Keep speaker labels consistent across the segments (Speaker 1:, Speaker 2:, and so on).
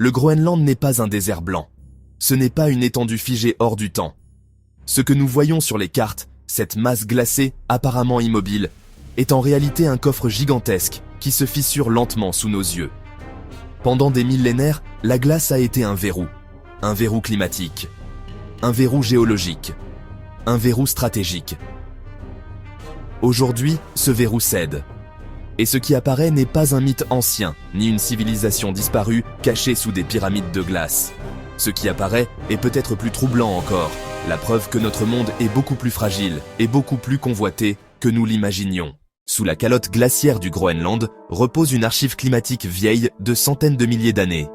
Speaker 1: Le Groenland n'est pas un désert blanc. Ce n'est pas une étendue figée hors du temps. Ce que nous voyons sur les cartes, cette masse glacée, apparemment immobile, est en réalité un coffre gigantesque qui se fissure lentement sous nos yeux. Pendant des millénaires, la glace a été un verrou climatique, un verrou géologique, un verrou stratégique. Aujourd'hui, ce verrou cède. Et ce qui apparaît n'est pas un mythe ancien, ni une civilisation disparue cachée sous des pyramides de glace. Ce qui apparaît est peut-être plus troublant encore, la preuve que notre monde est beaucoup plus fragile et beaucoup plus convoité que nous l'imaginions. Sous la calotte glaciaire du Groenland repose une archive climatique vieille de centaines de milliers d'années.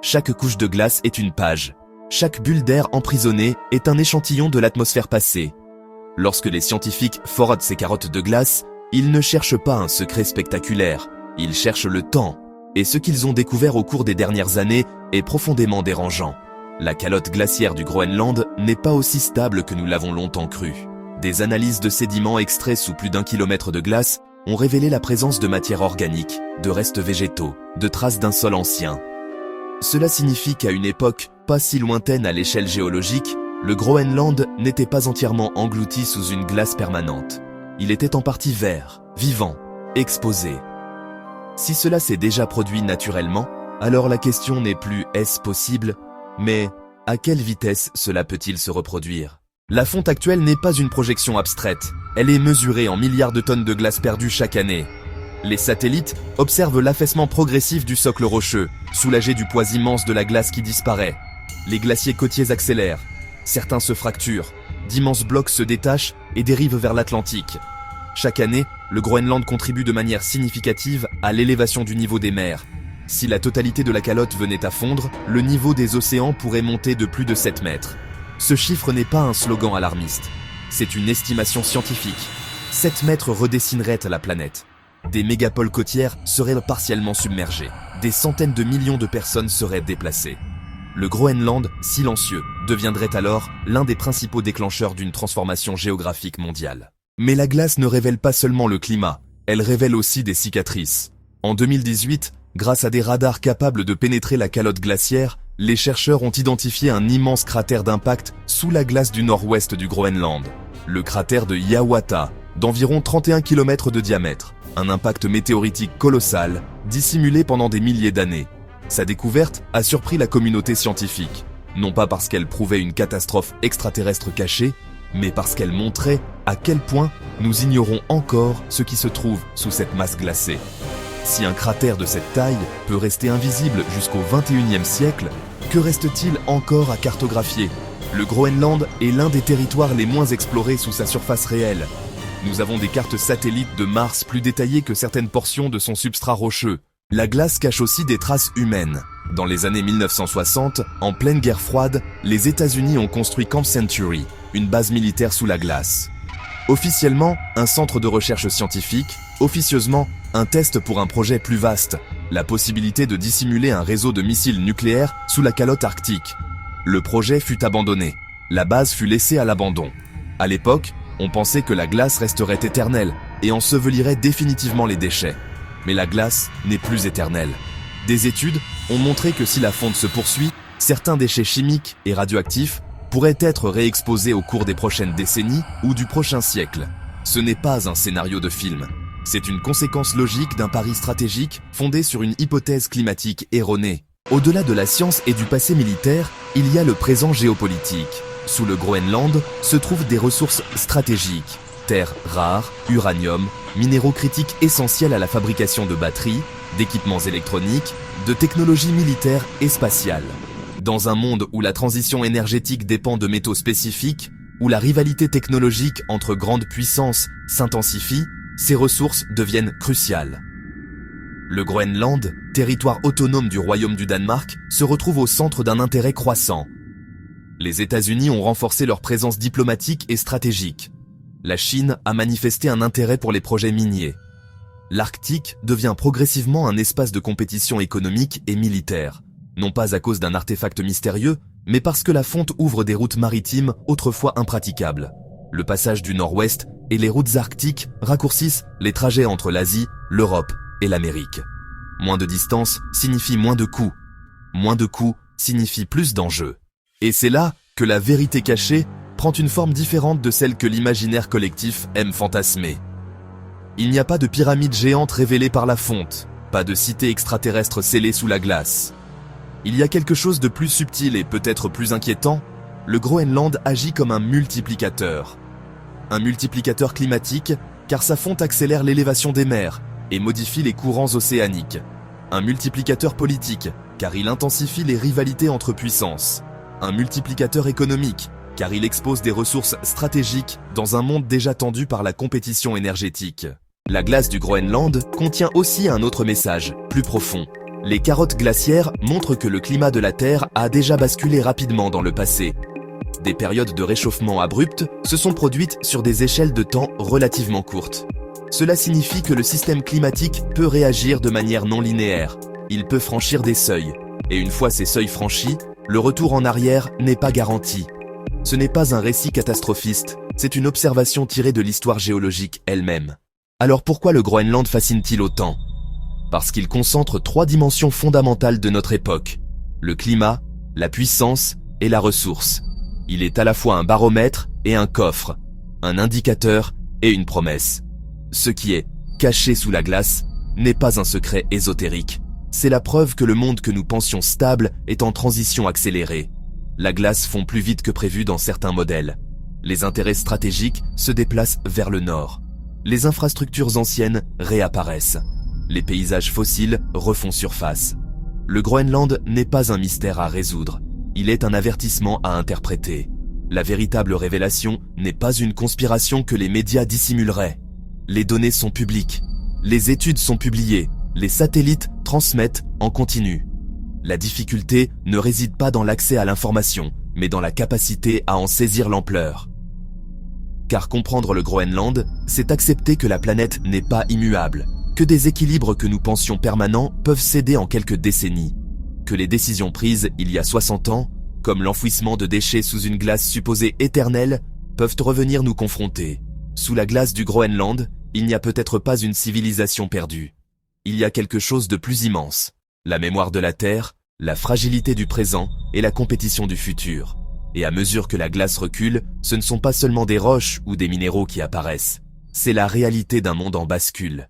Speaker 1: Chaque couche de glace est une page. Chaque bulle d'air emprisonnée est un échantillon de l'atmosphère passée. Lorsque les scientifiques fortent ces carottes de glace, ils ne cherchent pas un secret spectaculaire, ils cherchent le temps. Et ce qu'ils ont découvert au cours des dernières années est profondément dérangeant. La calotte glaciaire du Groenland n'est pas aussi stable que nous l'avons longtemps cru. Des analyses de sédiments extraits sous plus d'1 kilomètre de glace ont révélé la présence de matière organique, de restes végétaux, de traces d'un sol ancien. Cela signifie qu'à une époque pas si lointaine à l'échelle géologique, le Groenland n'était pas entièrement englouti sous une glace permanente. Il était en partie vert, vivant, exposé. Si cela s'est déjà produit naturellement, alors la question n'est plus est-ce possible, mais à quelle vitesse cela peut-il se reproduire? La fonte actuelle n'est pas une projection abstraite, elle est mesurée en milliards de tonnes de glace perdues chaque année. Les satellites observent l'affaissement progressif du socle rocheux, soulagé du poids immense de la glace qui disparaît. Les glaciers côtiers accélèrent, certains se fracturent, d'immenses blocs se détachent et dérivent vers l'Atlantique. Chaque année, le Groenland contribue de manière significative à l'élévation du niveau des mers. Si la totalité de la calotte venait à fondre, le niveau des océans pourrait monter de plus de 7 mètres. Ce chiffre n'est pas un slogan alarmiste, c'est une estimation scientifique. 7 mètres redessineraient la planète. Des mégapoles côtières seraient partiellement submergées. Des centaines de millions de personnes seraient déplacées. Le Groenland, silencieux, deviendrait alors l'un des principaux déclencheurs d'une transformation géographique mondiale. Mais la glace ne révèle pas seulement le climat, elle révèle aussi des cicatrices. En 2018, grâce à des radars capables de pénétrer la calotte glaciaire, les chercheurs ont identifié un immense cratère d'impact sous la glace du nord-ouest du Groenland. Le cratère de Hiawatha, d'environ 31 km de diamètre. Un impact météoritique colossal, dissimulé pendant des milliers d'années. Sa découverte a surpris la communauté scientifique, non pas parce qu'elle prouvait une catastrophe extraterrestre cachée, mais parce qu'elle montrait à quel point nous ignorons encore ce qui se trouve sous cette masse glacée. Si un cratère de cette taille peut rester invisible jusqu'au XXIe siècle, que reste-t-il encore à cartographier? Le Groenland est l'un des territoires les moins explorés sous sa surface réelle. Nous avons des cartes satellites de Mars plus détaillées que certaines portions de son substrat rocheux. La glace cache aussi des traces humaines. Dans les années 1960, en pleine guerre froide, les États-Unis ont construit Camp Century, une base militaire sous la glace. Officiellement, un centre de recherche scientifique, officieusement, un test pour un projet plus vaste, la possibilité de dissimuler un réseau de missiles nucléaires sous la calotte arctique. Le projet fut abandonné. La base fut laissée à l'abandon. À l'époque, on pensait que la glace resterait éternelle et ensevelirait définitivement les déchets. Mais la glace n'est plus éternelle. Des études ont montré que si la fonte se poursuit, certains déchets chimiques et radioactifs pourraient être réexposés au cours des prochaines décennies ou du prochain siècle. Ce n'est pas un scénario de film. C'est une conséquence logique d'un pari stratégique fondé sur une hypothèse climatique erronée. Au-delà de la science et du passé militaire, il y a le présent géopolitique. Sous le Groenland se trouvent des ressources stratégiques, terres rares, uranium, minéraux critiques essentiels à la fabrication de batteries, d'équipements électroniques, de technologies militaires et spatiales. Dans un monde où la transition énergétique dépend de métaux spécifiques, où la rivalité technologique entre grandes puissances s'intensifie, ces ressources deviennent cruciales. Le Groenland, territoire autonome du Royaume du Danemark, se retrouve au centre d'un intérêt croissant. Les États-Unis ont renforcé leur présence diplomatique et stratégique. La Chine a manifesté un intérêt pour les projets miniers. L'Arctique devient progressivement un espace de compétition économique et militaire, non pas à cause d'un artefact mystérieux, mais parce que la fonte ouvre des routes maritimes autrefois impraticables. Le passage du nord-ouest et les routes arctiques raccourcissent les trajets entre l'Asie, l'Europe et l'Amérique. Moins de distance signifie moins de coûts. Moins de coûts signifie plus d'enjeux. Et c'est là que la vérité cachée prend une forme différente de celle que l'imaginaire collectif aime fantasmer. Il n'y a pas de pyramide géante révélée par la fonte, pas de cité extraterrestre scellée sous la glace. Il y a quelque chose de plus subtil et peut-être plus inquiétant. Le Groenland agit comme un multiplicateur. Un multiplicateur climatique, car sa fonte accélère l'élévation des mers et modifie les courants océaniques. Un multiplicateur politique, car il intensifie les rivalités entre puissances. Un multiplicateur économique, car il expose des ressources stratégiques dans un monde déjà tendu par la compétition énergétique. La glace du Groenland contient aussi un autre message, plus profond. Les carottes glaciaires montrent que le climat de la Terre a déjà basculé rapidement dans le passé. Des périodes de réchauffement abruptes se sont produites sur des échelles de temps relativement courtes. Cela signifie que le système climatique peut réagir de manière non linéaire. Il peut franchir des seuils. Et une fois ces seuils franchis, le retour en arrière n'est pas garanti. Ce n'est pas un récit catastrophiste, c'est une observation tirée de l'histoire géologique elle-même. Alors pourquoi le Groenland fascine-t-il autant ? Parce qu'il concentre 3 dimensions fondamentales de notre époque. Le climat, la puissance et la ressource. Il est à la fois un baromètre et un coffre, un indicateur et une promesse. Ce qui est caché sous la glace n'est pas un secret ésotérique. C'est la preuve que le monde que nous pensions stable est en transition accélérée. La glace fond plus vite que prévu dans certains modèles. Les intérêts stratégiques se déplacent vers le nord. Les infrastructures anciennes réapparaissent. Les paysages fossiles refont surface. Le Groenland n'est pas un mystère à résoudre. Il est un avertissement à interpréter. La véritable révélation n'est pas une conspiration que les médias dissimuleraient. Les données sont publiques. Les études sont publiées. Les satellites transmettent en continu. La difficulté ne réside pas dans l'accès à l'information, mais dans la capacité à en saisir l'ampleur. Car comprendre le Groenland, c'est accepter que la planète n'est pas immuable, que des équilibres que nous pensions permanents peuvent céder en quelques décennies, que les décisions prises il y a 60 ans, comme l'enfouissement de déchets sous une glace supposée éternelle, peuvent revenir nous confronter. Sous la glace du Groenland, il n'y a peut-être pas une civilisation perdue. Il y a quelque chose de plus immense. La mémoire de la Terre, la fragilité du présent et la compétition du futur. Et à mesure que la glace recule, ce ne sont pas seulement des roches ou des minéraux qui apparaissent. C'est la réalité d'un monde en bascule.